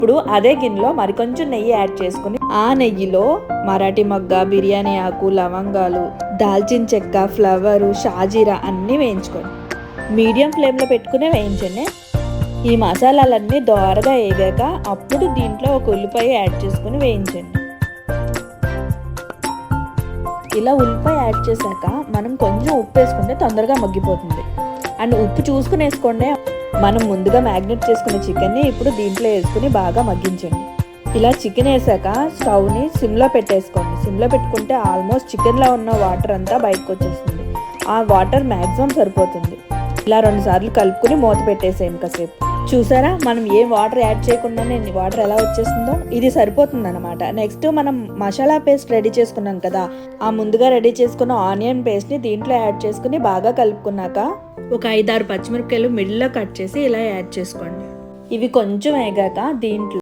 ఇప్పుడు అదే గిన్నెలో మరికొంచెం నెయ్యి యాడ్ చేసుకుని ఆ నెయ్యిలో మరాఠీ మొగ్గ, బిర్యానీ ఆకు, లవంగాలు, దాల్చిన చెక్క, ఫ్లవరు, షాజీరా అన్నీ వేయించుకోండి. మీడియం ఫ్లేమ్లో పెట్టుకునే వేయించండి. ఈ మసాలాలన్నీ దోరగా వేగాక అప్పుడు దీంట్లో ఒక ఉల్లిపాయ యాడ్ చేసుకుని వేయించండి. ఇలా ఉల్లిపాయ యాడ్ చేశాక మనం కొంచెం ఉప్పు వేసుకుంటే తొందరగా మగ్గిపోతుంది. అండ్ ఉప్పు చూసుకుని వేసుకోండి. మనం ముందుగా మ్యాగ్నేట్ చేసుకున్న చికెన్ని ఇప్పుడు దీంట్లో వేసుకుని బాగా మగ్గించండి. ఇలా చికెన్ వేసాక స్టవ్ని సిమ్లో పెట్టేసుకోండి. సిమ్లో పెట్టుకుంటే ఆల్మోస్ట్ చికెన్లో ఉన్న వాటర్ అంతా బయటకు వచ్చేస్తుంది. ఆ వాటర్ మ్యాక్సిమం సరిపోతుంది. ఇలా 2 సార్లు కలుపుకుని మూత పెట్టేసేయండి కాసేపు. చూసారా మనం ఏ వాటర్ యాడ్ చేయకుండానే వాటర్ ఎలా వచ్చేస్తుందో, ఇది సరిపోతుంది అనమాట. నెక్స్ట్ మనం మసాలా పేస్ట్ రెడీ చేసుకున్నాం కదా, ఆ ముందుగా రెడీ చేసుకున్న ఆనియన్ పేస్ట్ని దీంట్లో యాడ్ చేసుకుని బాగా కలుపుకున్నాక ఒక 5-6 పచ్చిమిరపకాయలు మిడిల్లో కట్ చేసి ఇలా యాడ్ చేసుకోండి. ఇవి కొంచెం వేగాక దీంట్లో